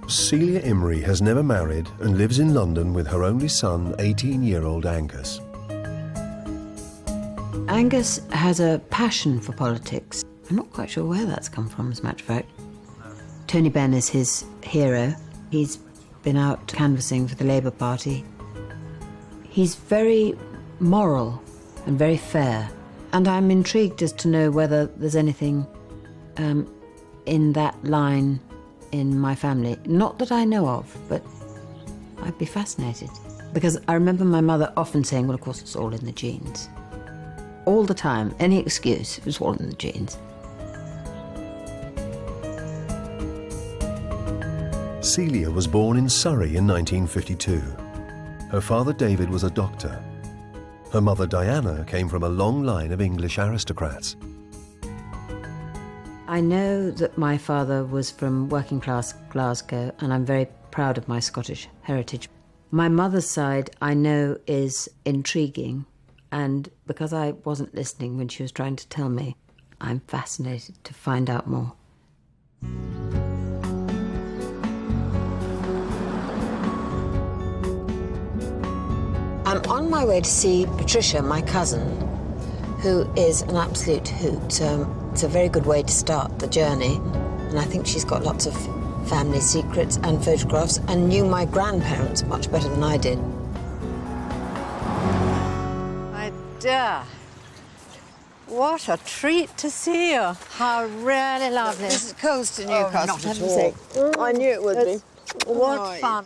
Celia Imrie has never married and lives in London with her only son, 18-year-old Angus. Angus has a passion for politics. I'm not quite sure where that's come from, as a matter of fact. Tony Benn is his hero. He's been out canvassing for the Labour Party. He's very moral and very fair. And I'm intrigued as to know whether there's anything in that line in my family. Not that I know of, but I'd be fascinated. Because I remember my mother often saying, well, of course, it's all in the genes. All the time, any excuse, it was all in the genes. Celia was born in Surrey in 1952. Her father David was a doctor. Her mother Diana came from a long line of English aristocrats. I know that my father was from working class Glasgow, and I'm very proud of my Scottish heritage. My mother's side, I know, is intriguing, and because I wasn't listening when she was trying to tell me, I'm fascinated to find out more. I'm on my way to see Patricia, my cousin, who is an absolute hoot. It's a very good way to start the journey, and I think she's got lots of family secrets and photographs and knew my grandparents much better than I did. My dear, what a treat to see you. How really lovely. This is close to Newcastle. Not at all. I knew it would be. What fun.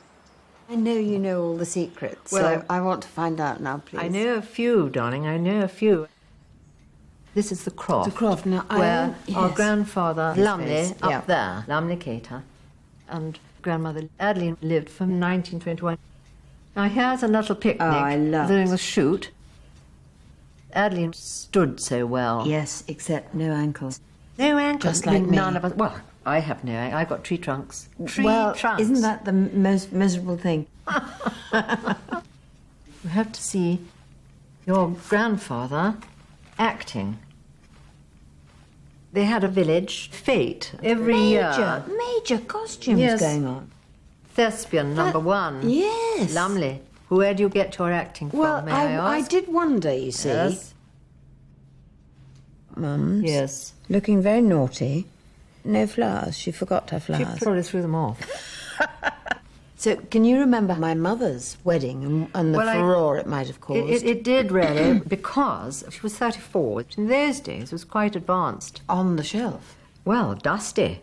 I know you know all the secrets, Well, so I want to find out now, please. I know a few, darling, I know a few. This is the croft. The croft, now, where our yes. grandfather, His Lumley, face, up yeah. there, Lumley Cater, and grandmother Adeline lived from 1921. Now, here's a little picnic I love during it. the shoot. Adeline stood so well. Yes, except no ankles. No ankles. Just like me. None of us. Well, I have no. I got tree trunks. Tree well, trunks. isn't that the most miserable thing? You have to see your grandfather acting. They had a village fete every year. Major costumes Yes. going on. Thespian number one. Yes. Lumley. Where do you get your acting from, Well, may I I ask? did wonder, you see. Yes. Mums. Yes. Looking very naughty. No flowers. She forgot her She flowers. probably threw them off. So, can you remember my mother's wedding and the Well, furore it might have caused? It did really, because she was 34, which in those days was quite advanced. On the shelf. Well, dusty.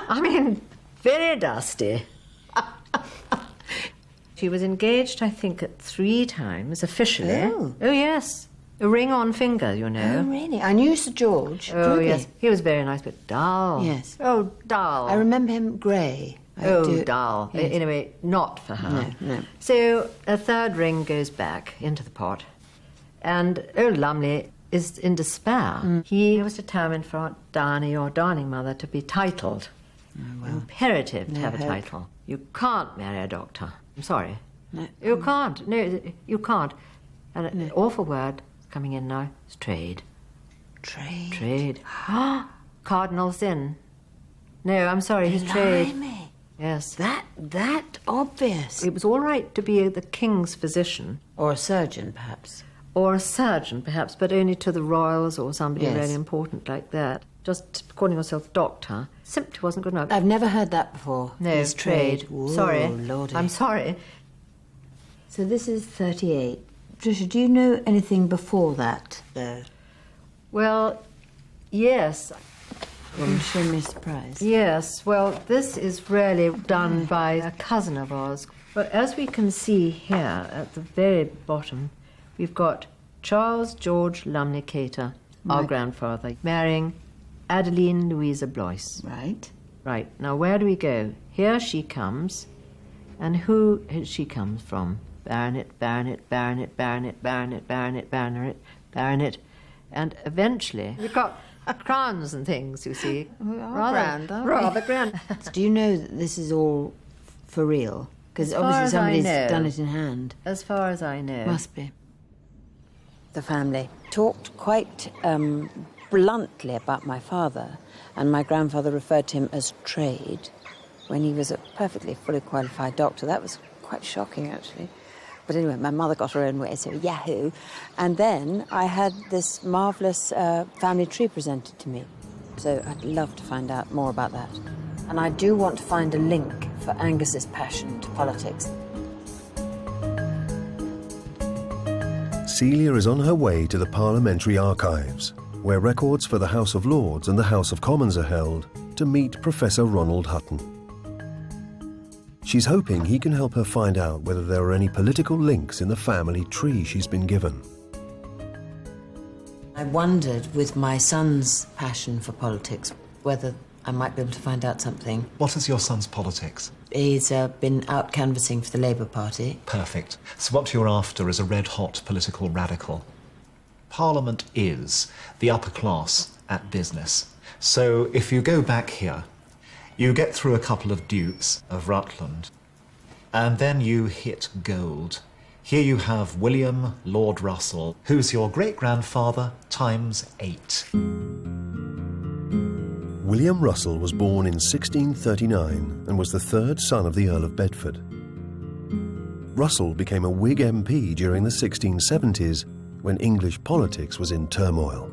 I mean, very dusty. She was engaged, I think, at 3 times, officially. Oh. Oh, yes. A ring on finger, you Oh, know. really? I knew Sir George. Oh, Drury. yes. He was very nice, but dull. Yes. Oh, dull. I remember him grey. I Oh, do- dull. Yes. Anyway, not for her. No, no. So a 3rd ring goes back into the pot, and old Lumley is in despair. He was determined for Aunt Darnie, or darling mother, to be titled. Imperative to No have a hope. title. You can't marry a doctor. I'm sorry. No. You can't. No, you can't. And an awful word coming in now is trade. Trade. Trade. Cardinal sin. No, I'm sorry, his trade. Blimey. Yes. That obvious. It was all right to be the king's physician, Or a surgeon, perhaps. or a surgeon, perhaps, but only to the royals or somebody Yes. really important like that. Just calling yourself doctor simply wasn't good enough. I've never heard that before. No, This trade. Whoa, Sorry. Lordy. I'm sorry. So this is 38. Patricia, do you know anything before that, though? Well, yes. Can you show me a surprise? Yes, well, this is really done by a cousin of ours. But as we can see here at the very bottom, we've got Charles George Lumley Cater, our Right. grandfather, marrying Adeline Louisa Blois. Right. Right, now where do we go? Here she comes, and who she comes from? Baronet, baronet, baronet, baronet, baronet, baronet, baronet, baronet, and eventually we've got crowns and things, you see. We are grand, aren't we? Rather grand. Do you know that this is all for real? Because As far obviously as I somebody's know. done it in hand. As far as I know. Must be. The family talked quite bluntly about my father, and my grandfather referred to him as trade when he was a perfectly fully qualified doctor. That was quite shocking, actually. But anyway, my mother got her own way, so yahoo. And then I had this marvellous family tree presented to me. So I'd love to find out more about that. And I do want to find a link for Angus's passion to politics. Celia is on her way to the Parliamentary Archives, where records for the House of Lords and the House of Commons are held, to meet Professor Ronald Hutton. She's hoping he can help her find out whether there are any political links in the family tree she's been given. I wondered, with my son's passion for politics, whether I might be able to find out something. What is your son's politics? He's been out canvassing for the Labour Party. Perfect. So what you're after is a red-hot political radical. Parliament is the upper class at business. So if you go back here, you get through a couple of dukes of Rutland, and then you hit gold. Here you have William Lord Russell, who's your great-grandfather times 8. William Russell was born in 1639 and was the third son of the Earl of Bedford. Russell became a Whig MP during the 1670s when English politics was in turmoil.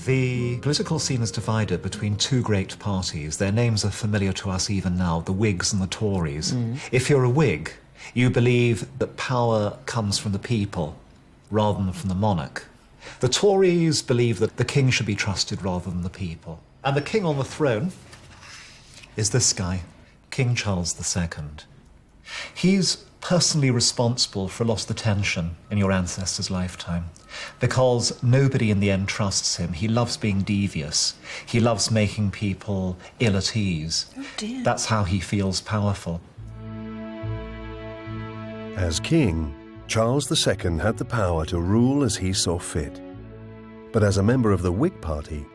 The political scene is divided between two great parties. Their names are familiar to us even now, the Whigs and the Tories. If you're a Whig, you believe that power comes from the people rather than from the monarch. The Tories believe that the king should be trusted rather than the people. And the king on the throne is this guy, King Charles II. He's personally responsible for a lot of the tension in your ancestor's lifetime, because nobody in the end trusts him. He loves being devious. He loves making people ill at ease. Oh dear. That's how he feels powerful. As king, Charles II had the power to rule as he saw fit. But as a member of the Whig Party,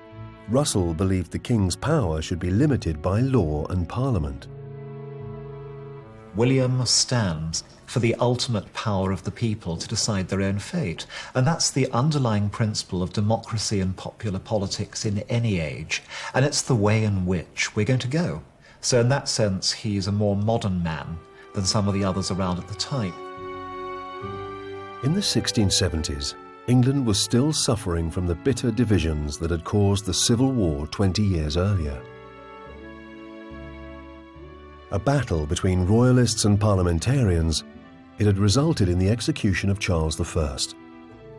Russell believed the king's power should be limited by law and Parliament. William stands for the ultimate power of the people to decide their own fate. And that's the underlying principle of democracy and popular politics in any age. And it's the way in which we're going to go. So in that sense, he's a more modern man than some of the others around at the time. In the 1670s, England was still suffering from the bitter divisions that had caused the Civil War 20 years earlier. A battle between royalists and parliamentarians, it had resulted in the execution of Charles I,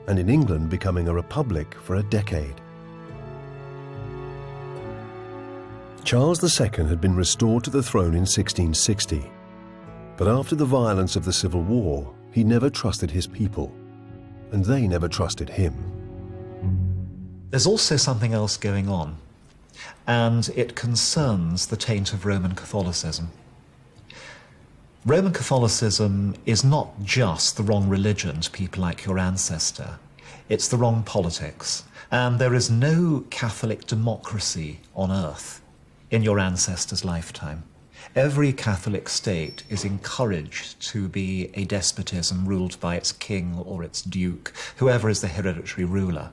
and in England becoming a republic for a decade. Charles II had been restored to the throne in 1660, but after the violence of the Civil War, he never trusted his people, and they never trusted him. There's also something else going on, and it concerns the taint of Roman Catholicism. Roman Catholicism is not just the wrong religion to people like your ancestor, it's the wrong politics. And there is no Catholic democracy on earth in your ancestor's lifetime. Every Catholic state is encouraged to be a despotism ruled by its king or its duke, whoever is the hereditary ruler.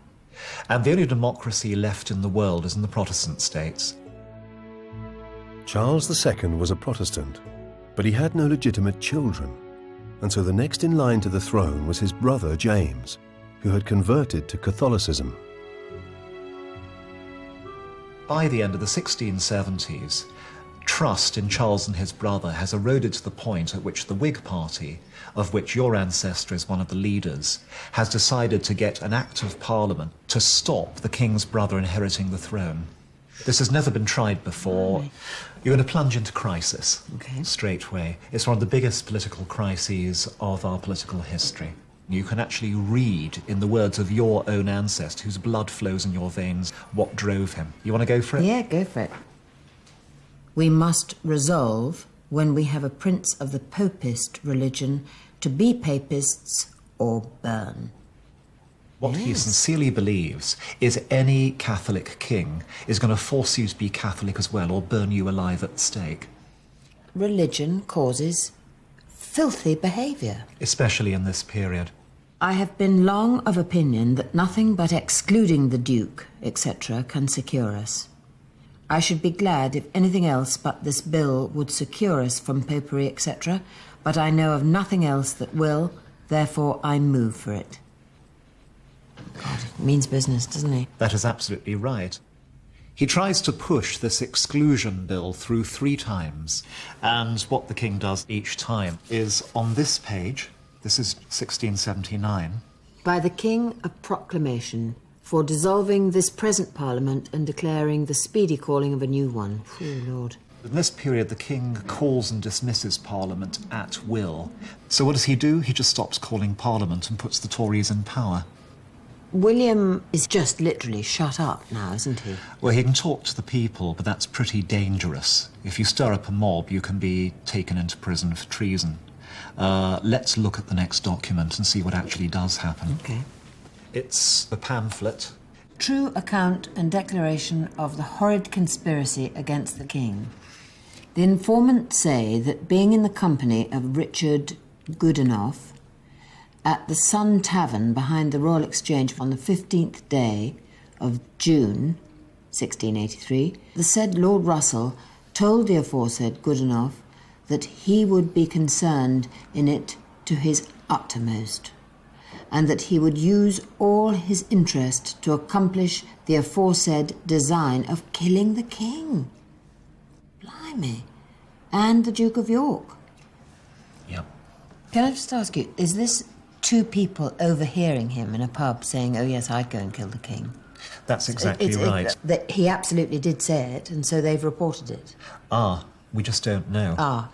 And the only democracy left in the world is in the Protestant states. Charles II was a Protestant, but he had no legitimate children, and so the next in line to the throne was his brother James, who had converted to Catholicism. By the end of the 1670s, trust in Charles and his brother has eroded to the point at which the Whig Party, of which your ancestor is one of the leaders, has decided to get an Act of Parliament to stop the king's brother inheriting the throne. This has never been tried before. You're going to plunge into crisis straightway. It's one of the biggest political crises of our political history. You can actually read, in the words of your own ancestor, whose blood flows in your veins, what drove him. You want to go for it? Yeah, go for it. We must resolve, when we have a prince of the Popist religion, to be Papists or burn. What he sincerely believes is any Catholic king is going to force you to be Catholic as well or burn you alive at the stake. Religion causes filthy behaviour. Especially in this period. I have been long of opinion that nothing but excluding the Duke, etc., can secure us. I should be glad if anything else but this bill would secure us from popery, etc., but I know of nothing else that will, therefore I move for it. God, it means business, doesn't he? That is absolutely right. He tries to push this exclusion bill through 3 times, and what the king does each time is on this page, this is 1679. By the king a proclamation for dissolving this present parliament and declaring the speedy calling of a new one. Phew, Lord. In this period, the king calls and dismisses Parliament at will. So what does he do? He just stops calling Parliament and puts the Tories in power. William is just literally shut up now, isn't he? Well, he can talk to the people, but that's pretty dangerous. If you stir up a mob, you can be taken into prison for treason. Let's look at the next document and see what actually does happen. Okay. It's the pamphlet. True account and declaration of the horrid conspiracy against the king. The informants say that being in the company of Richard Goodenough at the Sun Tavern behind the Royal Exchange on the 15th day of June, 1683, the said Lord Russell told the aforesaid Goodenough that he would be concerned in it to his uttermost, and that he would use all his interest to accomplish the aforesaid design of killing the king. Blimey. And the Duke of York. Yep. Can I just ask you, is this 2 people overhearing him in a pub saying, oh yes, I'd go and kill the king? That's exactly right. He absolutely did say it, and so they've reported it. We just don't know.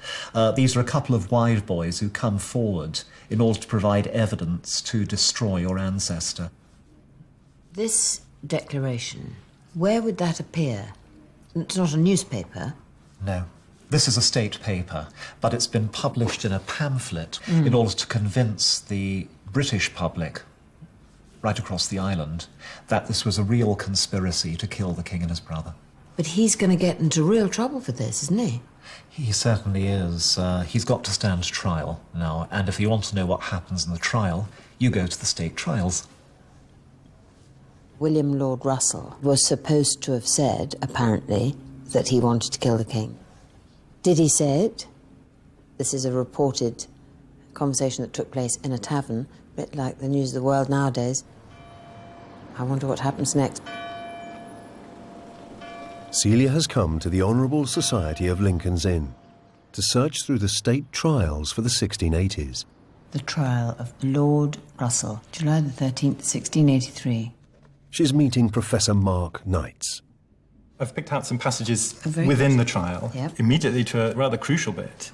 These are a couple of wide boys who come forward in order to provide evidence to destroy your ancestor. This declaration, where would that appear? It's not a newspaper. No. This is a state paper, but it's been published in a pamphlet in order to convince the British public right across the island that this was a real conspiracy to kill the king and his brother. But he's going to get into real trouble for this, isn't he? He certainly is. He's got to stand trial now, and if you want to know what happens in the trial, you go to the state trials. William Lord Russell was supposed to have said, apparently, that he wanted to kill the king. Did he say it? This is a reported conversation that took place in a tavern, a bit like the news of the world nowadays. I wonder what happens next. Celia has come to the Honourable Society of Lincoln's Inn to search through the state trials for the 1680s. The trial of Lord Russell, July the 13th, 1683. She's meeting Professor Mark Knights. I've picked out some passages very within good. the trial, Yep. immediately to a rather crucial bit,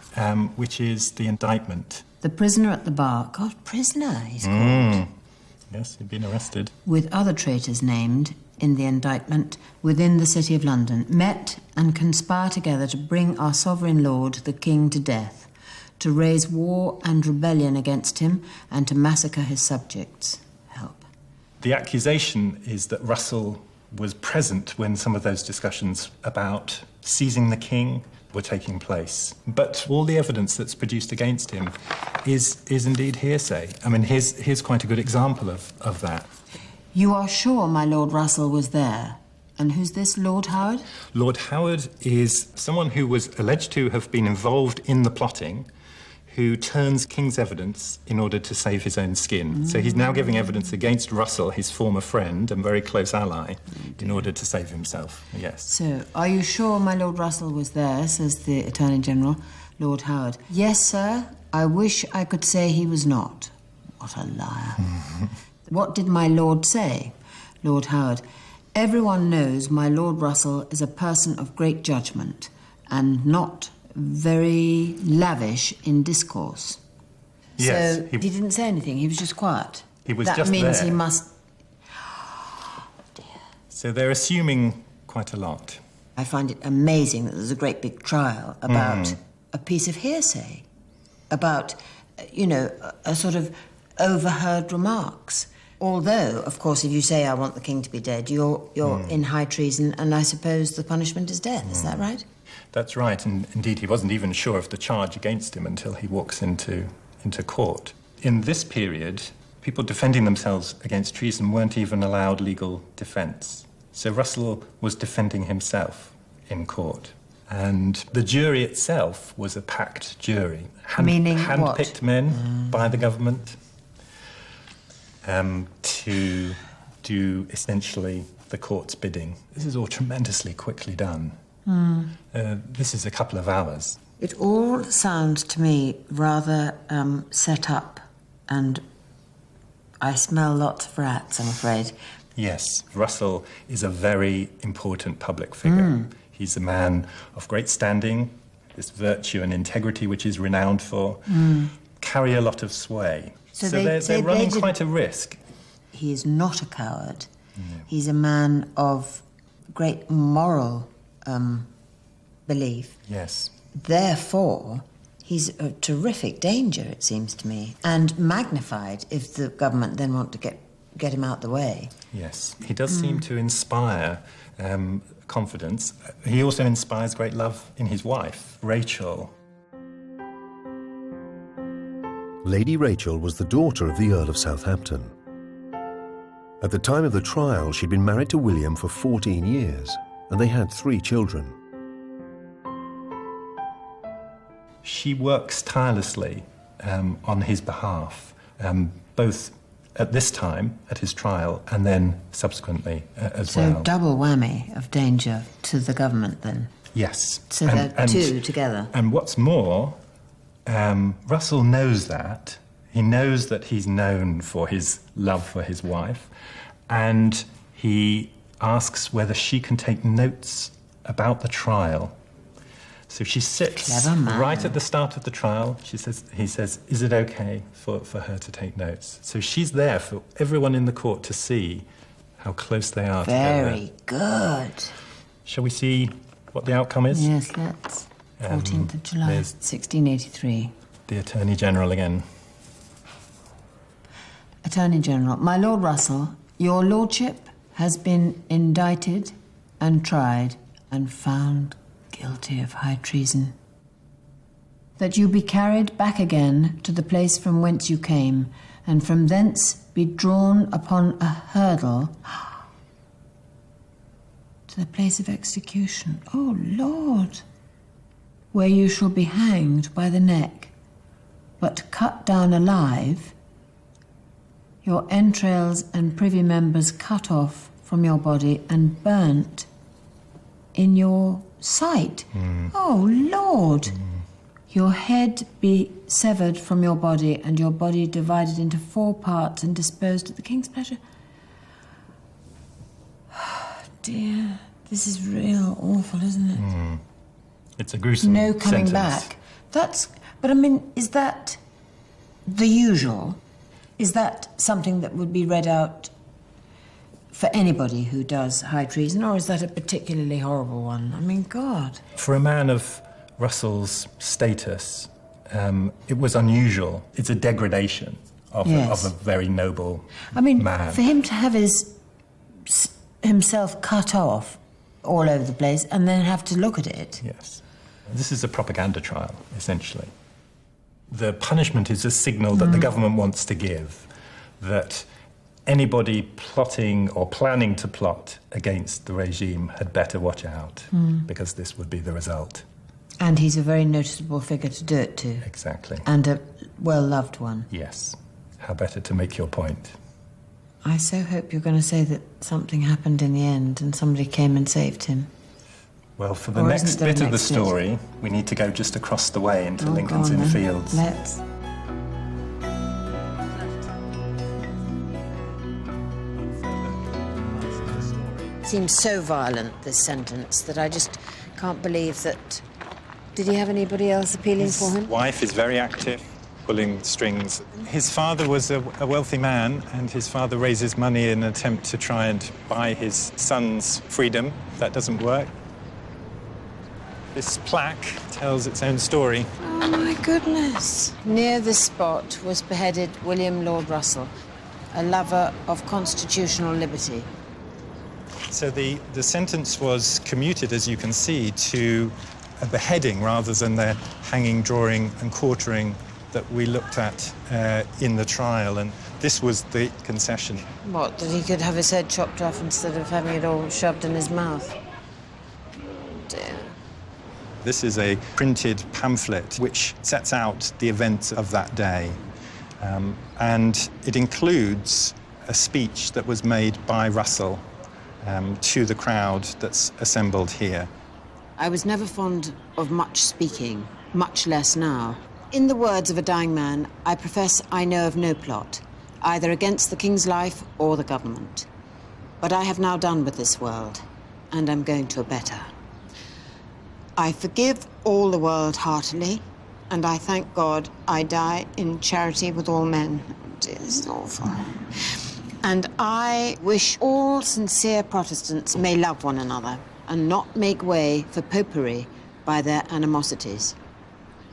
which is the indictment. The prisoner at the bar, God, prisoner, he's called, Yes, he'd been arrested. with other traitors named in the indictment within the city of London, met and conspire together to bring our sovereign lord, the king, to death, to raise war and rebellion against him, and to massacre his subjects. Help. The accusation is that Russell was present when some of those discussions about seizing the king were taking place. But all the evidence that's produced against him is indeed hearsay. I mean, here's quite a good example of that. You are sure my Lord Russell was there? And who's this, Lord Howard? Lord Howard is someone who was alleged to have been involved in the plotting, who turns King's evidence in order to save his own skin. So he's now giving evidence against Russell, his former friend and very close ally, in order to save himself, yes. So, are you sure my Lord Russell was there, says the Attorney General, Lord Howard. Yes, sir. I wish I could say he was not. What a liar. What did my lord say? Lord Howard. Everyone knows my Lord Russell is a person of great judgment and not very lavish in discourse. Yes, So he didn't say anything, he was just quiet. He was that just means there. he must... So they're assuming quite a lot. I find it amazing that there's a great big trial about a piece of hearsay, about, a sort of overheard remarks. Although, of course, if you say, I want the king to be dead, you're in high treason, and I suppose the punishment is death. Is that right? That's right, and indeed he wasn't even sure of the charge against him until he walks into court. In this period, People defending themselves against treason weren't even allowed legal defence. So Russell was defending himself in court. And the jury itself was a packed jury. Meaning what? Hand-picked men by the government to do essentially the court's bidding. This is all tremendously quickly done. This is a couple of hours. It all sounds to me rather set up, and I smell lots of rats, I'm afraid. Yes, Russell is a very important public figure. He's a man of great standing, this virtue and integrity which he's renowned for, carry a lot of sway. So they're running quite a risk. He is not a coward. He's a man of great moral belief. Yes. Therefore, he's a terrific danger, it seems to me, and magnified if the government then want to get him out the way. Yes, he does seem to inspire confidence. He also inspires great love in his wife, Rachel. Lady Rachel was the daughter of the Earl of Southampton. At the time of the trial, she'd been married to William for 14 years, and they had 3 children. She works tirelessly on his behalf, both at this time, at his trial, and then subsequently as well. So double whammy of danger to the government then. Yes. So they're two together. And what's more, Russell knows that. He knows that he's known for his love for his wife, and he asks whether she can take notes about the trial. So she sits right at the start of the trial. He says, is it okay for her to take notes? So she's there for everyone in the court to see how close they are together. Very good. Shall we see what the outcome is? Yes, let's. 14th of July, there's 1683. The Attorney General again. Attorney General, my Lord Russell, your lordship has been indicted and tried and found guilty of high treason. That you be carried back again to the place from whence you came, and from thence be drawn upon a hurdle to the place of execution. Oh, Lord! Where you shall be hanged by the neck, but cut down alive, your entrails and privy members cut off from your body and burnt in your sight. Oh, Lord! Your head be severed from your body, and your body divided into 4 parts and disposed at the king's pleasure. Dear, this is real awful, isn't it? It's a gruesome No coming sentence. back. But I mean, is that the usual? Is that something that would be read out for anybody who does high treason, or is that a particularly horrible one? I mean, God. For a man of Russell's status, it was unusual. It's a degradation of a very noble man. For him to have himself cut off all over the place and then have to look at it. Yes. This is a propaganda trial, essentially. The punishment is a signal that the government wants to give, that anybody plotting or planning to plot against the regime had better watch out, because this would be the result. And he's a very noticeable figure to do it to. Exactly. And a well-loved one. Yes. How better to make your point? I so hope you're going to say that something happened in the end and somebody came and saved him. Well, for the Or next isn't there bit a of the next bit? story, we need to go just across the way into Oh, Lincoln's go on Inn then. Fields. Let's. Seems so violent, this sentence, that I just can't believe that... Did he have anybody else appealing for him? His wife is very active, pulling strings. His father was a wealthy man, and his father raises money in an attempt to try and buy his son's freedom. That doesn't work. This plaque tells its own story. Oh, my goodness. Near this spot was beheaded William Lord Russell, a lover of constitutional liberty. So the sentence was commuted, as you can see, to a beheading rather than the hanging, drawing and quartering that we looked at in the trial, and this was the concession. What, that he could have his head chopped off instead of having it all shoved in his mouth? Dear. This is a printed pamphlet which sets out the events of that day, and it includes a speech that was made by Russell to the crowd that's assembled here. I was never fond of much speaking, much less now. In the words of a dying man, I profess I know of no plot, either against the king's life or the government. But I have now done with this world, and am going to a better. I forgive all the world heartily, and I thank God I die in charity with all men. It is awful. And I wish all sincere Protestants may love one another and not make way for popery by their animosities.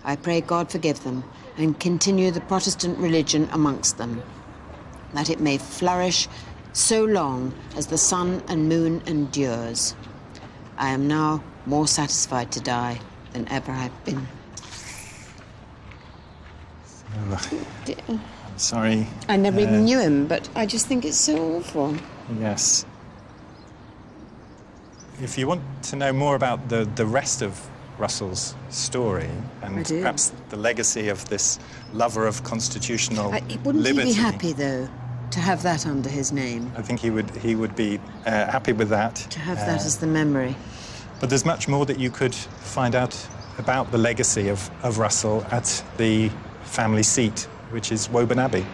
I pray God forgive them and continue the Protestant religion amongst them, that it may flourish so long as the sun and moon endures. I am now more satisfied to die than ever I've been. I'm sorry. I never even knew him, but I just think it's so awful. Yes. If you want to know more about the rest of Russell's story and perhaps the legacy of this lover of constitutional Wouldn't liberty, he be happy, though, to have that under his name? I think he would be happy with that. To have that as the memory. But there's much more that you could find out about the legacy of Russell at the family seat, which is Woburn Abbey.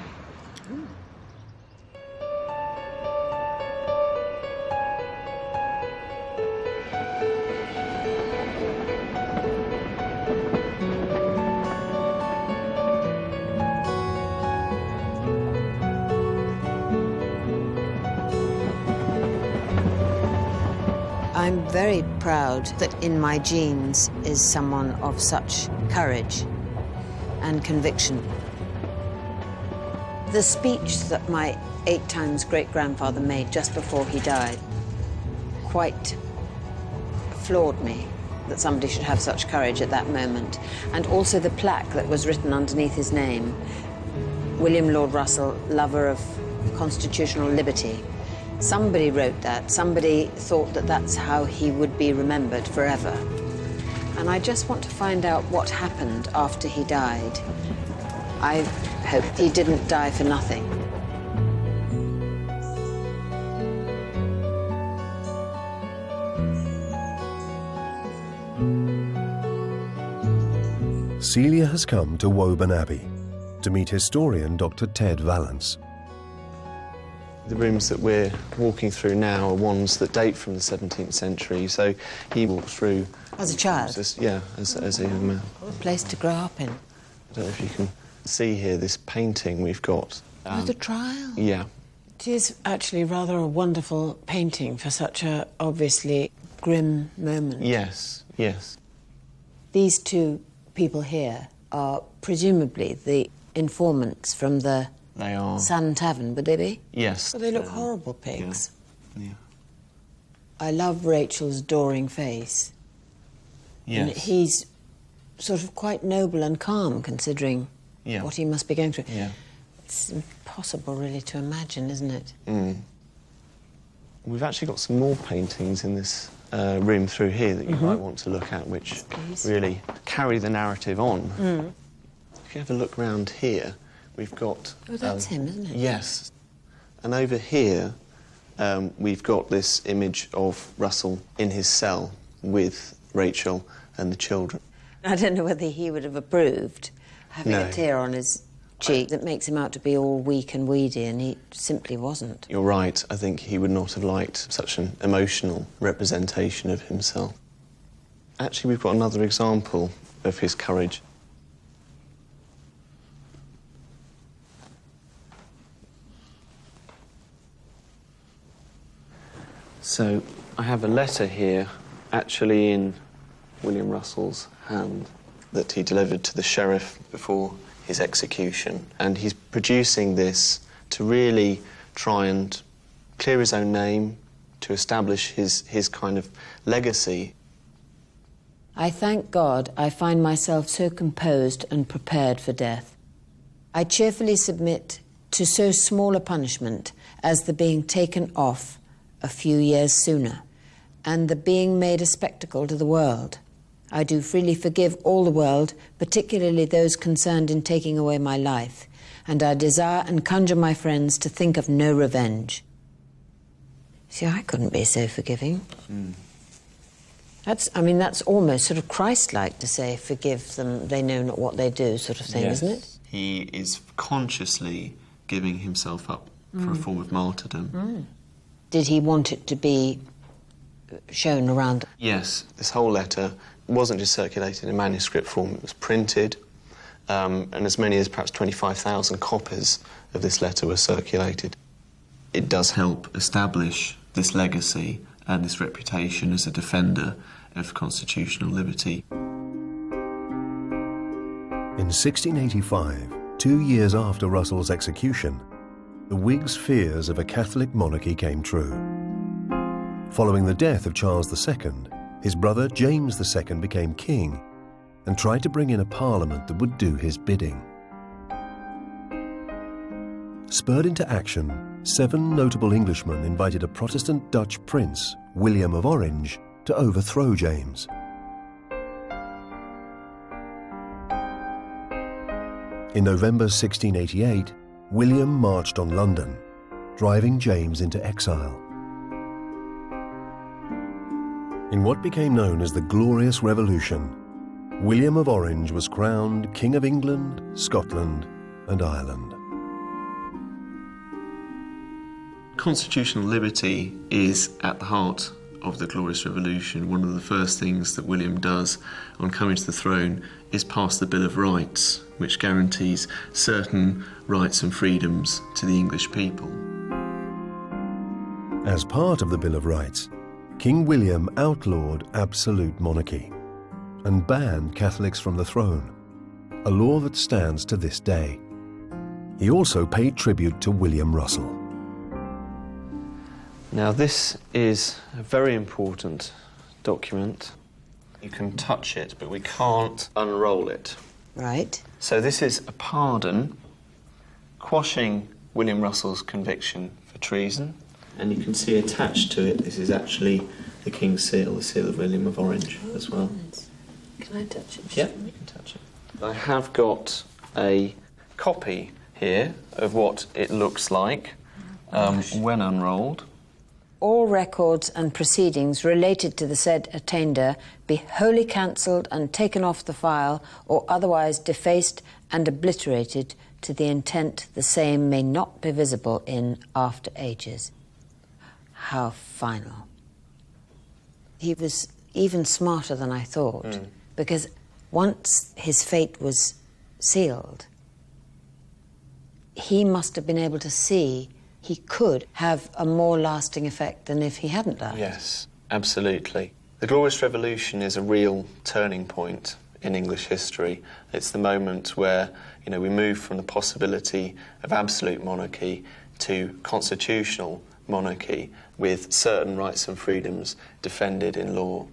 I'm very proud that in my genes is someone of such courage and conviction. The speech that my 8 times great-grandfather made just before he died quite floored me that somebody should have such courage at that moment. And also the plaque that was written underneath his name, William Lord Russell, lover of constitutional liberty. Somebody wrote that. Somebody thought that that's how he would be remembered forever. And I just want to find out what happened after he died. I hope he didn't die for nothing. Celia has come to Woburn Abbey to meet historian Dr. Ted Vallance. The rooms that we're walking through now are ones that date from the 17th century, so he walked through... As a child? As a young man. What a place to grow up in. I don't know if you can see here this painting we've got. The trial? Yeah. It is actually rather a wonderful painting for such a obviously grim moment. Yes, yes. These two people here are presumably the informants from the... They are. Sun Tavern, would they be? Yes. Well, they look horrible pigs. Yeah. I love Rachel's adoring face. Yes. And he's sort of quite noble and calm, considering what he must be going through. Yeah. It's impossible, really, to imagine, isn't it? Mm. We've actually got some more paintings in this room through here that you might want to look at, which really carry the narrative on. Mm. If you have a look round here, we've got... Oh, that's him, isn't it? Yes. And over here, we've got this image of Russell in his cell with Rachel and the children. I don't know whether he would have approved having a tear on his cheek that makes him out to be all weak and weedy, and he simply wasn't. You're right. I think he would not have liked such an emotional representation of himself. Actually, we've got another example of his courage. So, I have a letter here, actually in William Russell's hand, that he delivered to the sheriff before his execution. And he's producing this to really try and clear his own name, to establish his kind of legacy. I thank God I find myself so composed and prepared for death. I cheerfully submit to so small a punishment as the being taken off a few years sooner, and the being made a spectacle to the world. I do freely forgive all the world, particularly those concerned in taking away my life, and I desire and conjure my friends to think of no revenge. See, I couldn't be so forgiving. That's almost sort of Christ-like to say, forgive them, they know not what they do, sort of thing, Yes. isn't it? He is consciously giving himself up for a form of martyrdom. Did he want it to be shown around? Yes, this whole letter wasn't just circulated in manuscript form, it was printed, and as many as perhaps 25,000 copies of this letter were circulated. It does help establish this legacy and this reputation as a defender of constitutional liberty. In 1685, 2 years after Russell's execution, the Whigs' fears of a Catholic monarchy came true. Following the death of Charles II, his brother James II became king and tried to bring in a parliament that would do his bidding. Spurred into action, 7 notable Englishmen invited a Protestant Dutch prince, William of Orange, to overthrow James. In November 1688, William marched on London, driving James into exile. In what became known as the Glorious Revolution, William of Orange was crowned King of England, Scotland, and Ireland. Constitutional liberty is at the heart of the Glorious Revolution. One of the first things that William does on coming to the throne is pass the Bill of Rights, which guarantees certain rights and freedoms to the English people. As part of the Bill of Rights, King William outlawed absolute monarchy and banned Catholics from the throne, a law that stands to this day. He also paid tribute to William Russell. Now, this is a very important document. You can touch it, but we can't unroll it. Right. So this is a pardon quashing William Russell's conviction for treason. And you can see attached to it, this is actually the King's seal, the seal of William of Orange as well. Can I touch it? Yeah, you can touch it. I have got a copy here of what it looks like when unrolled. All records and proceedings related to the said attainder be wholly cancelled and taken off the file, or otherwise defaced and obliterated to the intent the same may not be visible in after ages. How final. He was even smarter than I thought, because once his fate was sealed, he must have been able to see he could have a more lasting effect than if he hadn't died. Yes, absolutely. The Glorious Revolution is a real turning point in English history. It's the moment where, we move from the possibility of absolute monarchy to constitutional monarchy with certain rights and freedoms defended in law.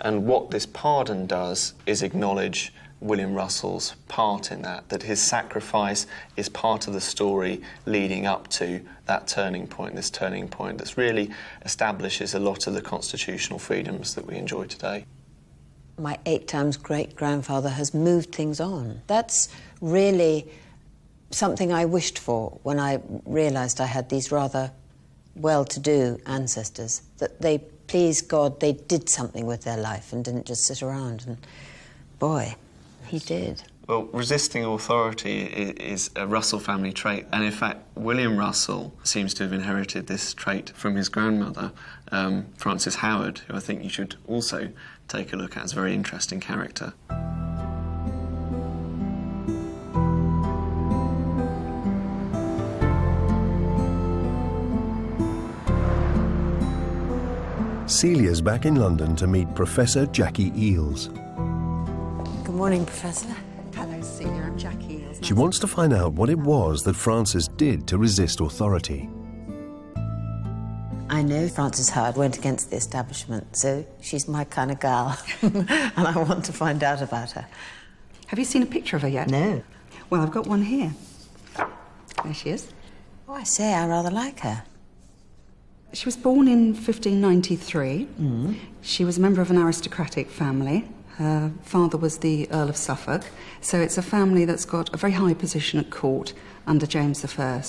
And what this pardon does is acknowledge William Russell's part in that his sacrifice is part of the story leading up to that turning point, this turning point that really establishes a lot of the constitutional freedoms that we enjoy today. My 8 times great-grandfather has moved things on. That's really something I wished for when I realised I had these rather well-to-do ancestors, that they, pleased God, they did something with their life and didn't just sit around. And boy, he did. Well, resisting authority is a Russell family trait, and in fact, William Russell seems to have inherited this trait from his grandmother, Frances Howard, who I think you should also take a look at as a very interesting character. Celia's back in London to meet Professor Jackie Eales. Good morning, Professor. Hello, Celia. I'm Jackie Eales. She wants to find out what it was that Frances did to resist authority. I know Frances Howard went against the establishment, so she's my kind of gal, and I want to find out about her. Have you seen a picture of her yet? No. Well, I've got one here. There she is. Oh, I say, I rather like her. She was born in 1593. She was a member of an aristocratic family. Her father was the Earl of Suffolk, so it's a family that's got a very high position at court under James I.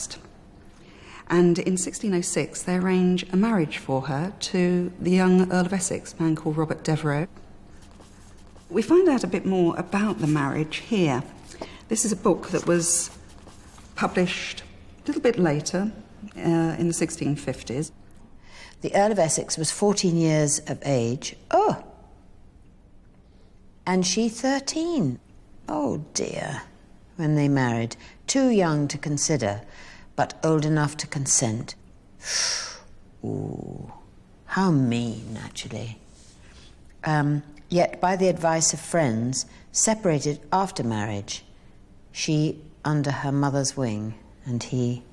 And in 1606, they arrange a marriage for her to the young Earl of Essex, a man called Robert Devereux. We find out a bit more about the marriage here. This is a book that was published a little bit later, in the 1650s. The Earl of Essex was 14 years of age. Oh! And she 13. Oh, dear. When they married. Too young to consider, but old enough to consent. Ooh. How mean, actually. Yet, by the advice of friends, separated after marriage. She under her mother's wing, and he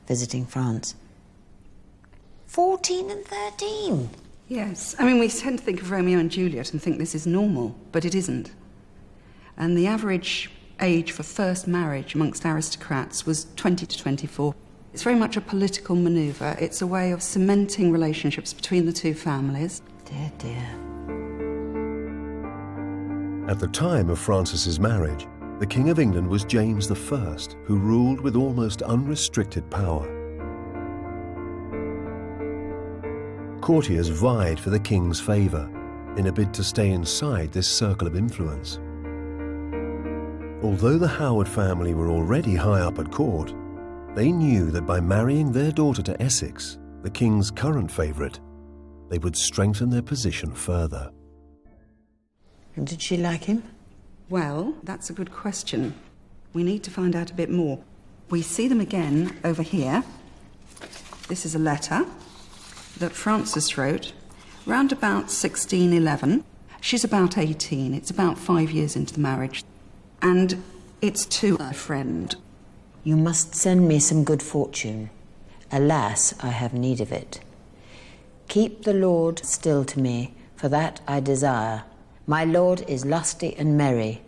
visiting France. 14 and 13. Yes. I mean, we tend to think of Romeo and Juliet and think this is normal, but it isn't. And the average age for first marriage amongst aristocrats was 20 to 24. It's very much a political manoeuvre. It's a way of cementing relationships between the two families. Dear, dear. At the time of Frances's marriage, the King of England was James I, who ruled with almost unrestricted power. Courtiers vied for the king's favour in a bid to stay inside this circle of influence. Although the Howard family were already high up at court, they knew that by marrying their daughter to Essex, the king's current favourite, they would strengthen their position further. And did she like him? Well, that's a good question. We need to find out a bit more. We see them again over here. This is a letter that Frances wrote round about 1611. She's about 18. It's about 5 years into the marriage. And it's to a friend. You must send me some good fortune. Alas, I have need of it. Keep the Lord still to me, for that I desire. My Lord is lusty and merry,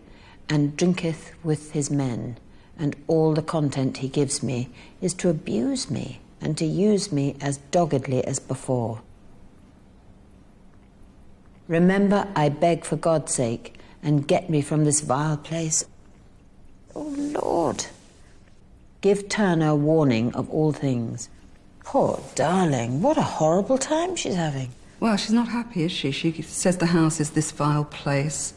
and drinketh with his men, and all the content he gives me is to abuse me, and to use me as doggedly as before. Remember, I beg for God's sake, and get me from this vile place. Oh, Lord. Give Turner warning of all things. Poor darling, what a horrible time she's having. Well, she's not happy, is she? She says the house is this vile place.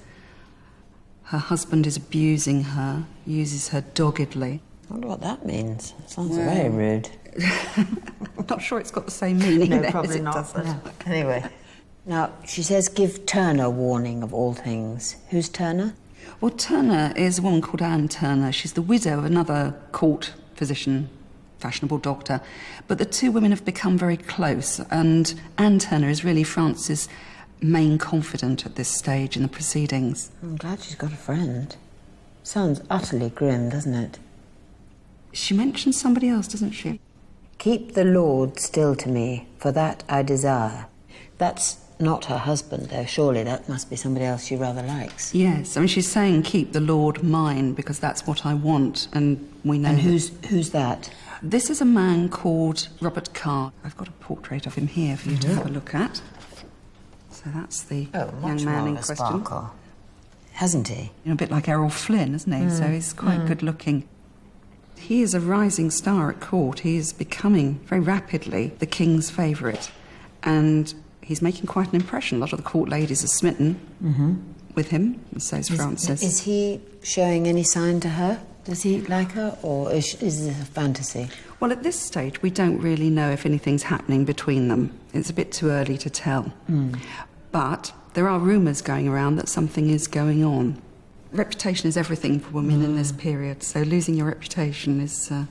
Her husband is abusing her, uses her doggedly. I wonder what that means. Sounds very rude. I'm not sure it's got the same meaning No, there probably as it not. does now. Anyway. Now, she says give Turner warning of all things. Who's Turner? Well, Turner is a woman called Anne Turner. She's the widow of another court physician, fashionable doctor. But the two women have become very close, and Anne Turner is really Frances' main confidant at this stage in the proceedings. I'm glad she's got a friend. Sounds utterly grim, doesn't it? She mentions somebody else, doesn't she? Keep the Lord still to me, for that I desire. That's not her husband, though. Surely that must be somebody else she rather likes. Yes, I mean, she's saying keep the Lord mine, because that's what I want, and we know... And who's that? This is a man called Robert Carr. I've got a portrait of him here for you to have a look at. So that's the young man in question. Sparkle. Hasn't he? You know, a bit like Errol Flynn, isn't he? So he's quite good looking. He is a rising star at court. He is becoming, very rapidly, the king's favourite. And he's making quite an impression. A lot of the court ladies are smitten with him, and so is Frances. Is he showing any sign to her? Does he like her, or is this a fantasy? Well, at this stage, we don't really know if anything's happening between them. It's a bit too early to tell. But there are rumours going around that something is going on. Reputation is everything for women in this period, so losing your reputation is a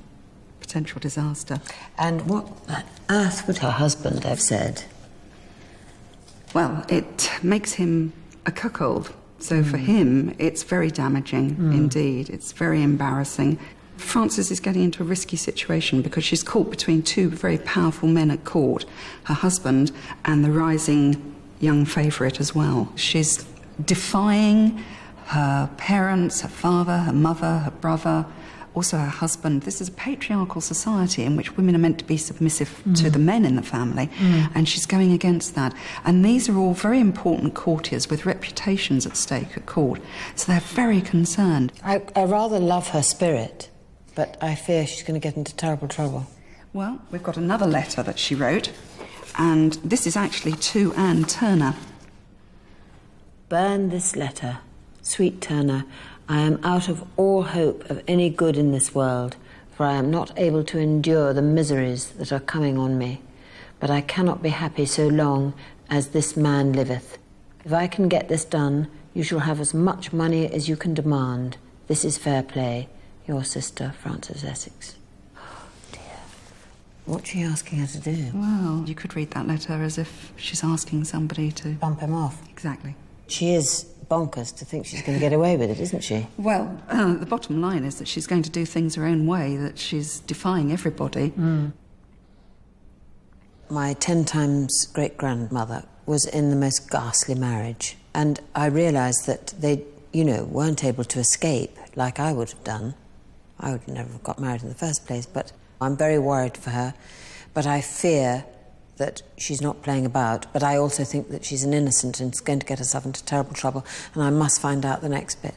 potential disaster. And what on earth would her husband have said? Well, it makes him a cuckold. So for him, it's very damaging indeed. It's very embarrassing. Frances is getting into a risky situation because she's caught between two very powerful men at court, her husband and the rising young favourite as well. She's defying her parents, her father, her mother, her brother, also her husband. This is a patriarchal society in which women are meant to be submissive to the men in the family, and she's going against that. And these are all very important courtiers with reputations at stake at court, so they're very concerned. I rather love her spirit, but I fear she's going to get into terrible trouble. Well, we've got another letter that she wrote, and this is actually to Anne Turner. Burn this letter. Sweet Turner, I am out of all hope of any good in this world, for I am not able to endure the miseries that are coming on me. But I cannot be happy so long as this man liveth. If I can get this done, you shall have as much money as you can demand. This is fair play. Your sister, Frances Essex. Oh, dear. What's she asking her to do? Well, you could read that letter as if she's asking somebody to... Bump him off. Exactly. She is bonkers to think she's going to get away with it, isn't she? Well, the bottom line is that she's going to do things her own way, that she's defying everybody. My 10 times great-grandmother was in the most ghastly marriage, and I realised that they, weren't able to escape like I would have done. I would never have got married in the first place, but I'm very worried for her. But I fear that she's not playing about, but I also think that she's an innocent and is going to get herself into terrible trouble, and I must find out the next bit.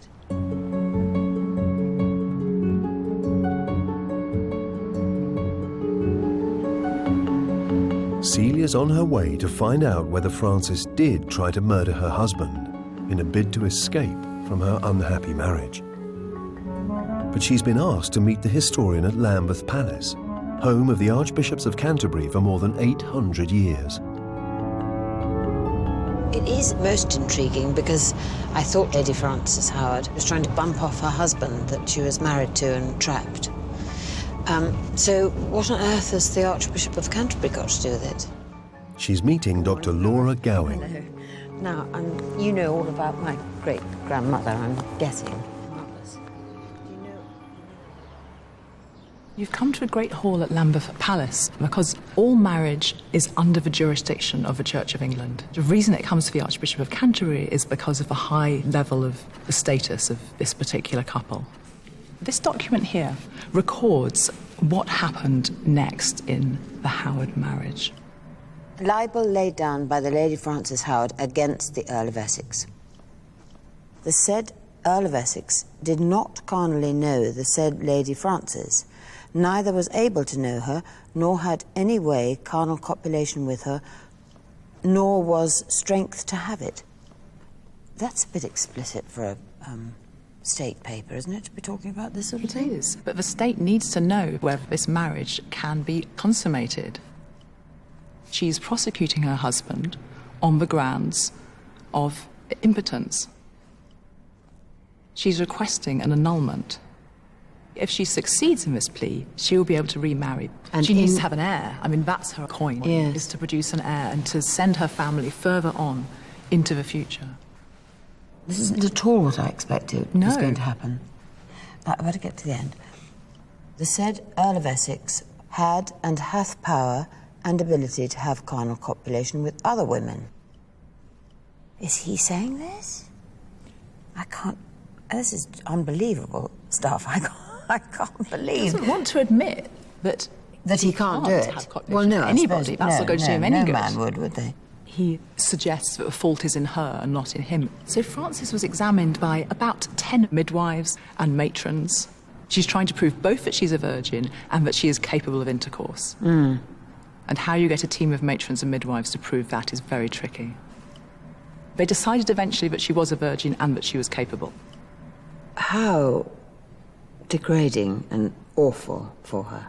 Celia's on her way to find out whether Frances did try to murder her husband in a bid to escape from her unhappy marriage. But she's been asked to meet the historian at Lambeth Palace, home of the Archbishops of Canterbury for more than 800 years. It is most intriguing because I thought Lady Frances Howard was trying to bump off her husband that she was married to and trapped. So what on earth has the Archbishop of Canterbury got to do with it? She's meeting Dr. Laura Gowing. Hello. Now, you know all about my great-grandmother, I'm guessing. You've come to a great hall at Lambeth Palace because all marriage is under the jurisdiction of the Church of England. The reason it comes to the Archbishop of Canterbury is because of the high level of the status of this particular couple. This document here records what happened next in the Howard marriage. Libel laid down by the Lady Frances Howard against the Earl of Essex. The said Earl of Essex did not carnally know the said Lady Frances, neither was able to know her, nor had any way carnal copulation with her, nor was strength to have it. That's a bit explicit for a state paper, isn't it, to be talking about this sort of thing? It is, but the state needs to know whether this marriage can be consummated. She's prosecuting her husband on the grounds of impotence. She's requesting an annulment. If she succeeds in this plea, she will be able to remarry. And she needs to have an heir. I mean, that's her coin, is to produce an heir and to send her family further on into the future. This isn't at all what I expected was going to happen. But I better get to the end. The said Earl of Essex had and hath power and ability to have carnal copulation with other women. Is he saying this? I can't... This is unbelievable stuff. I can't believe... He doesn't want to admit that he can't do it. Well, no, anybody. That's not going to do him any good. No man would they? He suggests that the fault is in her and not in him. So Frances was examined by about 10 midwives and matrons. She's trying to prove both that she's a virgin and that she is capable of intercourse. And how you get a team of matrons and midwives to prove that is very tricky. They decided eventually that she was a virgin and that she was capable. How degrading and awful for her,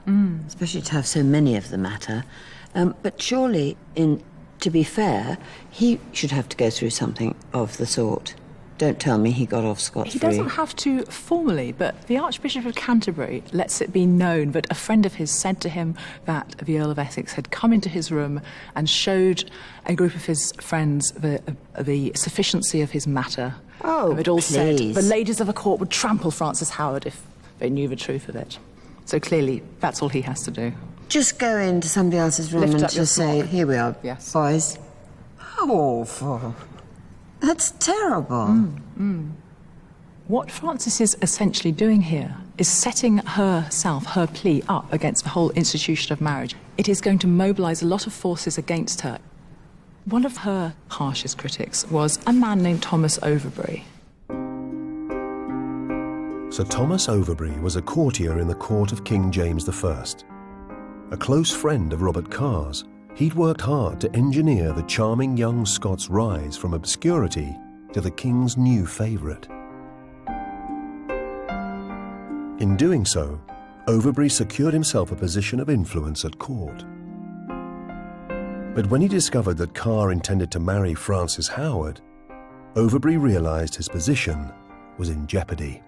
especially to have so many of the matter. But surely, to be fair, he should have to go through something of the sort. Don't tell me he got off scot-free. He doesn't have to formally, but the Archbishop of Canterbury lets it be known that a friend of his said to him that the Earl of Essex had come into his room and showed a group of his friends the sufficiency of his matter. Oh, they'd all said please. the ladies of the court would trample Frances Howard if They knew the truth of it. So clearly, that's all he has to do. Just go into somebody else's room Lift and up your just say, smock. here we are, Yes. boys. How awful. That's terrible. What Frances is essentially doing here is setting herself, her plea, up against the whole institution of marriage. It is going to mobilise a lot of forces against her. One of her harshest critics was a man named Thomas Overbury. Sir Thomas Overbury was a courtier in the court of King James I. A close friend of Robert Carr's, he'd worked hard to engineer the charming young Scots rise from obscurity to the king's new favourite. In doing so, Overbury secured himself a position of influence at court. But when he discovered that Carr intended to marry Frances Howard, Overbury realised his position was in jeopardy.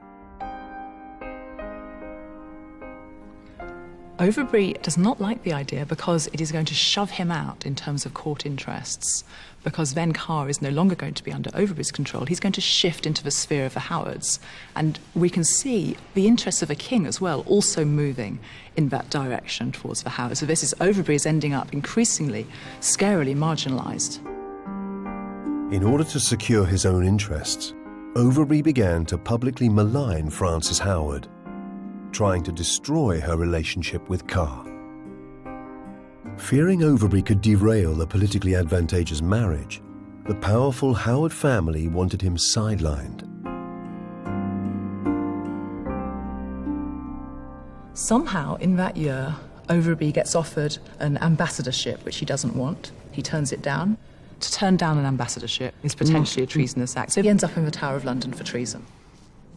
Overbury does not like the idea because it is going to shove him out in terms of court interests, because then Carr is no longer going to be under Overbury's control. He's going to shift into the sphere of the Howards. And we can see the interests of the king as well also moving in that direction towards the Howards. So this is Overbury is ending up increasingly, scarily marginalised. In order to secure his own interests, Overbury began to publicly malign Frances Howard, trying to destroy her relationship with Carr. Fearing Overbury could derail the politically advantageous marriage, the powerful Howard family wanted him sidelined. Somehow, in that year, Overbury gets offered an ambassadorship, which he doesn't want. He turns it down. To turn down an ambassadorship is potentially a treasonous act, so he ends up in the Tower of London for treason.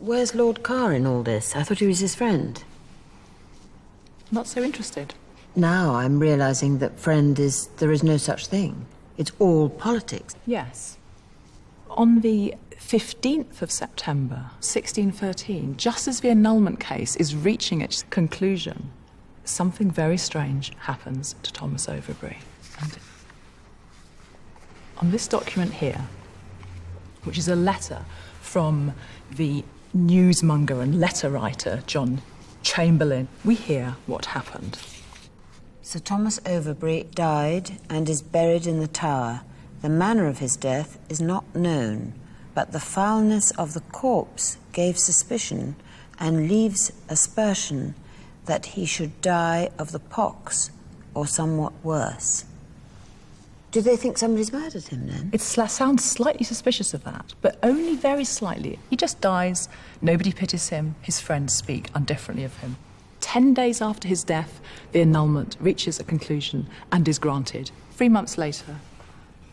Where's Lord Carr in all this? I thought he was his friend. Not so interested. Now I'm realising that there is no such thing. It's all politics. Yes. On the 15th of September, 1613, just as the annulment case is reaching its conclusion, something very strange happens to Thomas Overbury. And on this document here, which is a letter from the newsmonger and letter writer John Chamberlain, we hear what happened. Sir Thomas Overbury died and is buried in the Tower. The manner of his death is not known, but the foulness of the corpse gave suspicion and leaves aspersion that he should die of the pox or somewhat worse. Do they think somebody's murdered him then? It sounds slightly suspicious of that, but only very slightly. He just dies, nobody pities him, his friends speak indifferently of him. 10 days after his death, the annulment reaches a conclusion and is granted. 3 months later,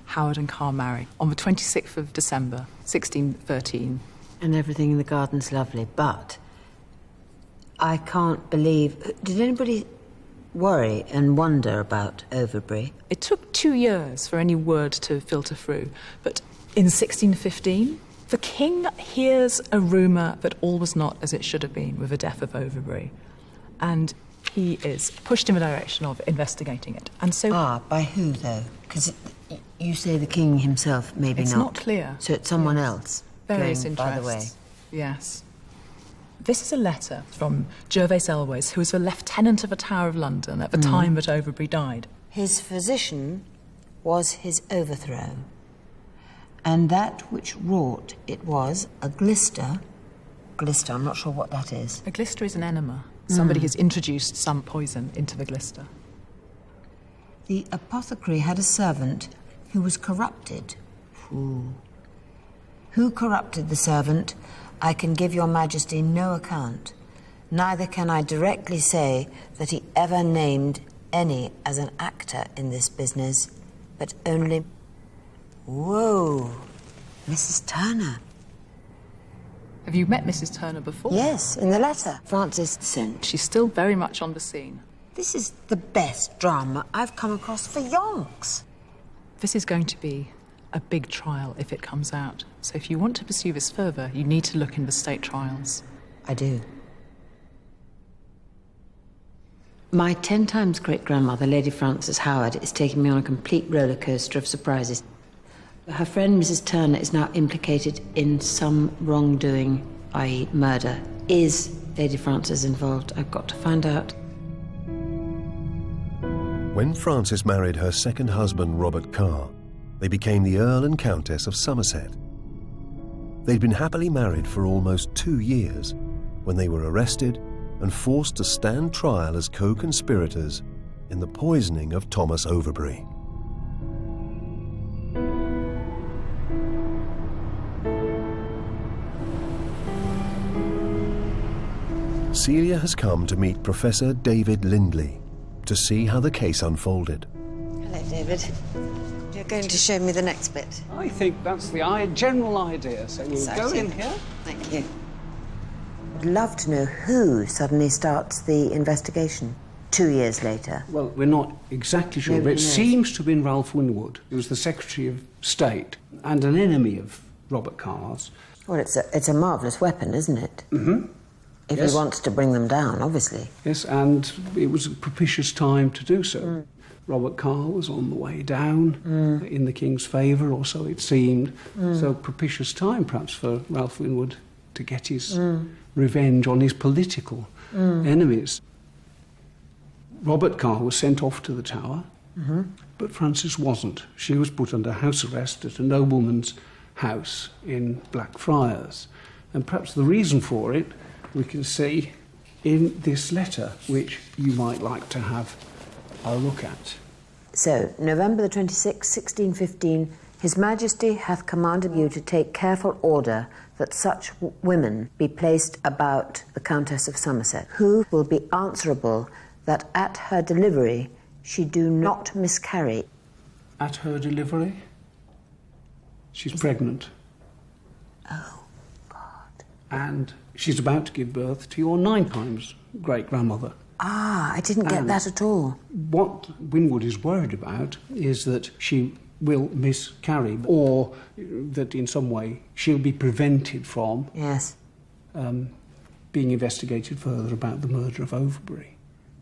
Howard and Carr marry on the 26th of December, 1613. And everything in the garden's lovely, but I can't believe... Did anybody worry and wonder about Overbury? It took 2 years for any word to filter through, but in 1615, the king hears a rumour that all was not as it should have been with the death of Overbury, and he is pushed in the direction of investigating it. And so... by who, though? Because you say the king himself, maybe it's not. Not clear. So it's someone else. Various going interests. By the way. Yes. This is a letter from Gervase Elwes, who was a lieutenant of the Tower of London at the time that Overbury died. His physician was his overthrow, And that which wrought it was a glister. Glister, I'm not sure what that is. A glister is an enema. Somebody has introduced some poison into the glister. The apothecary had a servant who was corrupted. Who corrupted the servant? I can give your majesty no account. Neither can I directly say that he ever named any as an actor in this business, but only... Whoa! Mrs. Turner. Have you met Mrs. Turner before? Yes, in the letter Frances sent. She's still very much on the scene. This is the best drama I've come across for yonks. This is going to be a big trial if it comes out. So if you want to pursue this further, you need to look in the state trials. I do. My 10 times great-grandmother, Lady Frances Howard, is taking me on a complete roller coaster of surprises. Her friend, Mrs. Turner, is now implicated in some wrongdoing, i.e. murder, Is Lady Frances involved? I've got to find out. When Frances married her second husband, Robert Carr, they became the Earl and Countess of Somerset. They'd been happily married for almost 2 years when they were arrested and forced to stand trial as co-conspirators in the poisoning of Thomas Overbury. Celia has come to meet Professor David Lindley to see how the case unfolded. Hello, David. You're going to show me the next bit. I think that's the general idea, so we'll go in here. Thank you. I'd love to know who suddenly starts the investigation 2 years later. Well, we're not exactly sure, but it seems to have been Ralph Winwood, who was the Secretary of State and an enemy of Robert Carr's. Well, it's a marvellous weapon, isn't it? Mm-hmm. If he wants to bring them down, obviously. Yes, and it was a propitious time to do so. Robert Carr was on the way down in the King's favour, or so it seemed. So propitious time, perhaps, for Ralph Winwood to get his revenge on his political enemies. Robert Carr was sent off to the Tower, but Frances wasn't. She was put under house arrest at a nobleman's house in Blackfriars. And perhaps the reason for it we can see in this letter, which you might like to have a look at. So, November the 26th, 1615, His Majesty hath commanded you to take careful order that such women be placed about the Countess of Somerset, who will be answerable that at her delivery she do not miscarry. At her delivery? She's pregnant. Oh, God. And she's about to give birth to your 9 times great-grandmother. Ah, I didn't get that at all. What Winwood is worried about is that she will miscarry, or that in some way she'll be prevented from being investigated further about the murder of Overbury.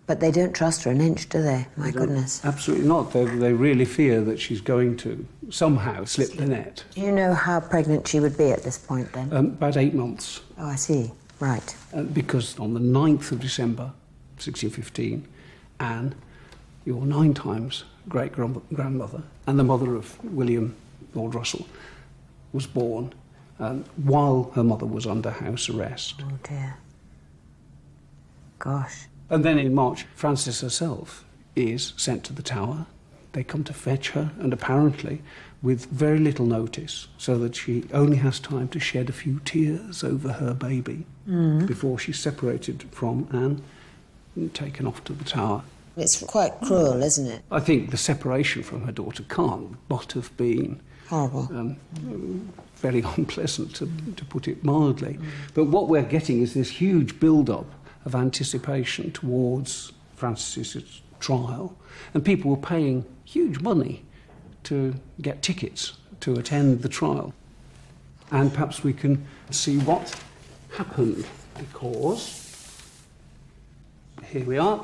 But they don't trust her an inch, do they? My goodness. Absolutely not. They really fear that she's going to somehow slip the net. Do you know how pregnant she would be at this point, then? About 8 months. Oh, I see. Right. Because on the 9th of December, 1615, Anne, your 9 times great-grandmother, and the mother of William Lord Russell, was born while her mother was under house arrest. Oh, dear. Gosh. And then in March, Frances herself is sent to the Tower. They come to fetch her, and apparently with very little notice, so that she only has time to shed a few tears over her baby before she's separated from Anne and taken off to the Tower. It's quite cruel, isn't it? I think the separation from her daughter can't but have been horrible. Very unpleasant, to put it mildly. But what we're getting is this huge build-up of anticipation towards Frances's trial, and people were paying huge money to get tickets to attend the trial. And perhaps we can see what happened, because here we are.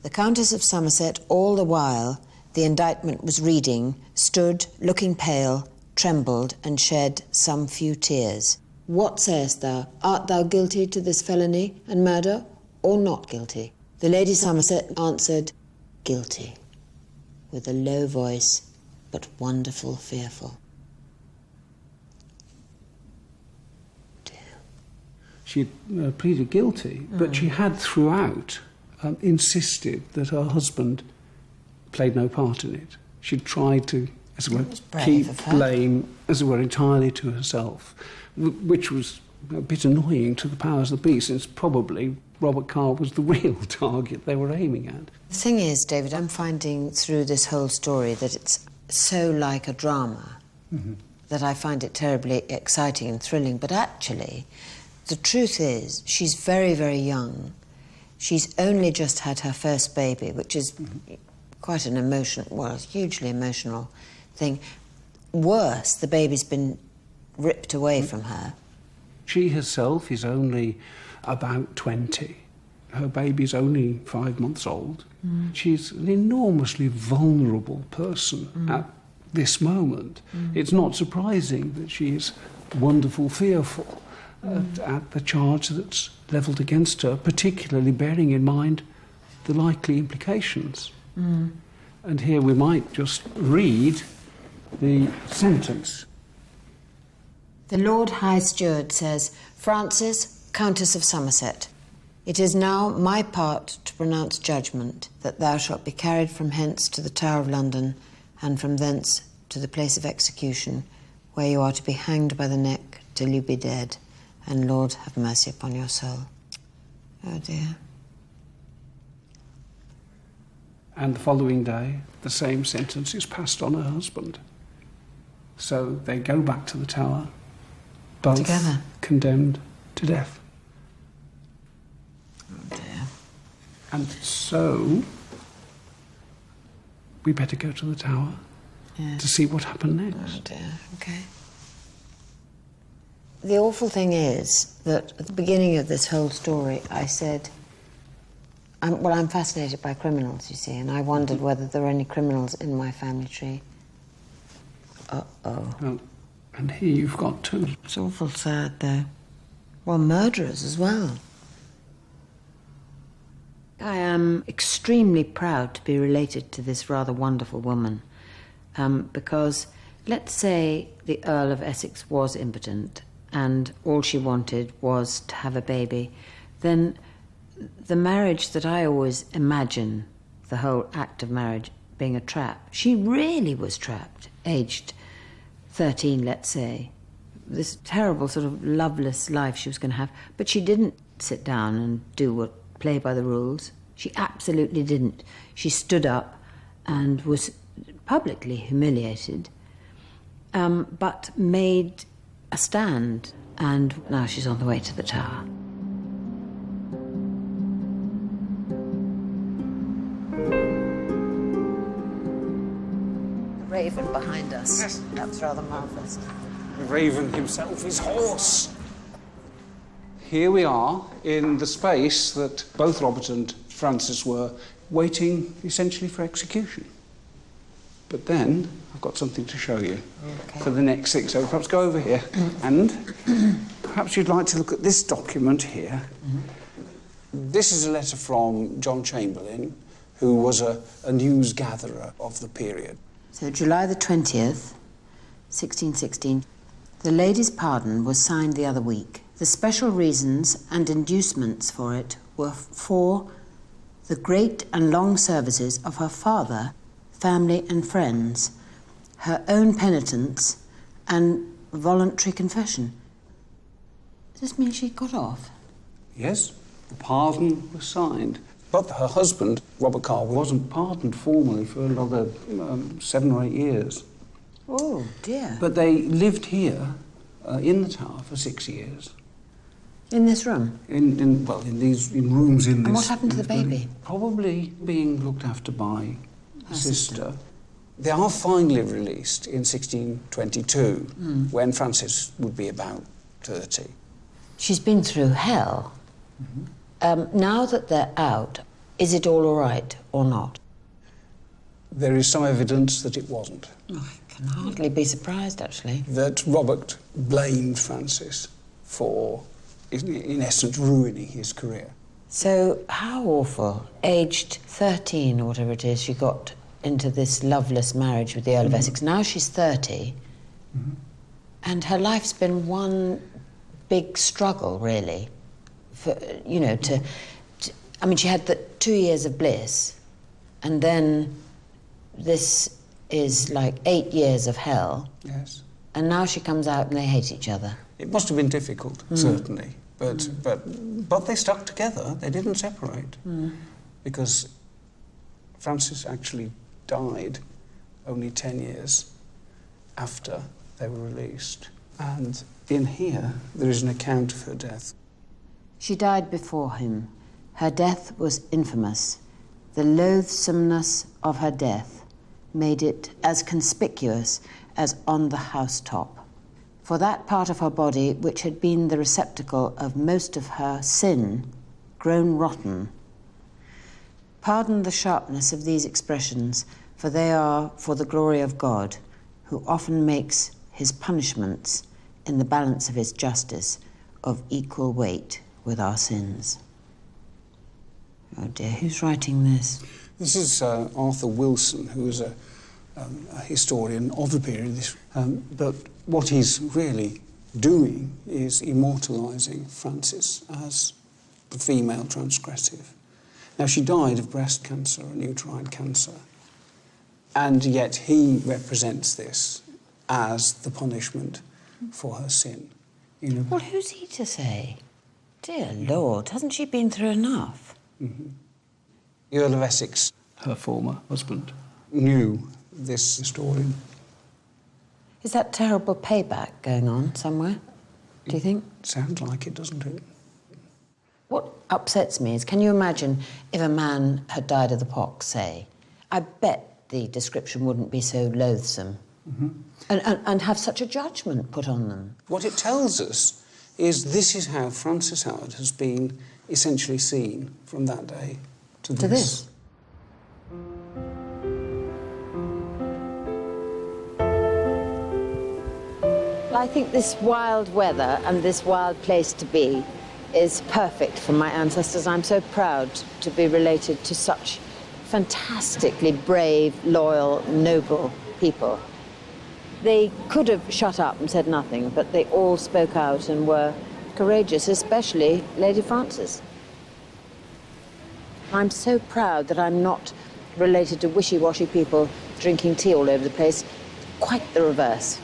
The Countess of Somerset, all the while the indictment was reading, stood looking pale, trembled, and shed some few tears. What sayest thou? Art thou guilty to this felony and murder, or not guilty? The Lady Somerset answered, guilty, with a low voice, but wonderful fearful. She pleaded guilty, but she had throughout insisted that her husband played no part in it. She tried to, as it were, keep blame, as it were, entirely to herself, which was a bit annoying to the powers that be, since probably Robert Carr was the real target they were aiming at. The thing is, David, I'm finding through this whole story that it's so like a drama that I find it terribly exciting and thrilling. But actually, the truth is, she's very, very young. She's only just had her first baby, which is quite an emotional, well, hugely emotional thing. Worse, the baby's been ripped away from her. She herself is only about 20. Her baby's only 5 months old. She's an enormously vulnerable person at this moment. It's not surprising that she is wonderful, fearful. at the charge that's levelled against her, particularly bearing in mind the likely implications. And here we might just read the sentence. The Lord High Steward says, Frances, Countess of Somerset, it is now my part to pronounce judgment that thou shalt be carried from hence to the Tower of London, and from thence to the place of execution, where you are to be hanged by the neck till you be dead, and Lord have mercy upon your soul. Oh dear. And the following day, the same sentence is passed on her husband. So they go back to the Tower, both Together. condemned to death. Oh dear. And so we better go to the Tower to see what happened next. Oh dear, okay. The awful thing is that at the beginning of this whole story, I said, I'm fascinated by criminals, you see, and I wondered whether there were any criminals in my family tree. Uh-oh. Well, and here you've got two. It's awful sad, though. Well, murderers as well. I am extremely proud to be related to this rather wonderful woman, because let's say the Earl of Essex was impotent and all she wanted was to have a baby, then the marriage that I always imagine, the whole act of marriage being a trap, she really was trapped, aged 13, let's say. This terrible sort of loveless life she was going to have, but she didn't sit down and play by the rules. She absolutely didn't. She stood up and was publicly humiliated, but made a stand, and now she's on the way to the Tower. The raven behind us. Yes. That's rather marvellous. The raven himself is hoarse. Here we are in the space that both Robert and Frances were waiting essentially for execution. But then I've got something to show you for the next thing. So perhaps go over here and perhaps you'd like to look at this document here. This is a letter from John Chamberlain, who was a news gatherer of the period. So July the 20th, 1616, the lady's pardon was signed the other week. The special reasons and inducements for it were for the great and long services of her father, family and friends, her own penitence and voluntary confession. Does this mean she got off? Yes, the pardon was signed. But her husband, Robert Carr, wasn't pardoned formally for another 7 or 8 years. Oh, dear. But they lived here in the Tower for 6 years. In this room? In rooms in this. And what happened to the baby? Probably being looked after by her sister. They are finally released in 1622, when Frances would be about 30. She's been through hell. Now that they're out, is it all right or not? There is some evidence that it wasn't. Oh, I can hardly be surprised, actually. That Robert blamed Frances for, in essence, ruining his career. So, how awful. Aged 13 or whatever it is, she got into this loveless marriage with the Earl of Essex. Now she's 30, and her life's been one big struggle, really. For, you know, I mean, she had the 2 years of bliss, and then this is like 8 years of hell. Yes. And now she comes out and they hate each other. It must have been difficult, certainly. But they stuck together. They didn't separate. Because Frances actually died only 10 years after they were released. And in here, there is an account of her death. She died before him. Her death was infamous. The loathsomeness of her death made it as conspicuous as on the housetop. For that part of her body which had been the receptacle of most of her sin, grown rotten. Pardon the sharpness of these expressions, for they are for the glory of God, who often makes his punishments in the balance of his justice, of equal weight with our sins. Oh dear, who's writing this? This is Arthur Wilson, who was a historian of the period. But what he's really doing is immortalising Frances as the female transgressive. Now, she died of breast cancer, an uterine cancer, and yet he represents this as the punishment for her sin. You know, Well, who's he to say? Dear Lord, hasn't she been through enough? the Earl of Essex, her former husband, knew this historian. Is that terrible payback going on somewhere, do you think? Sounds like it, doesn't it? What upsets me is, can you imagine if a man had died of the pox, say? I bet the description wouldn't be so loathsome. And have such a judgment put on them. What it tells us is this is how Frances Howard has been essentially seen from that day to this. I think this wild weather and this wild place to be is perfect for my ancestors. I'm so proud to be related to such fantastically brave, loyal, noble people. They could have shut up and said nothing, but they all spoke out and were courageous, especially Lady Frances. I'm so proud that I'm not related to wishy-washy people drinking tea all over the place. Quite the reverse.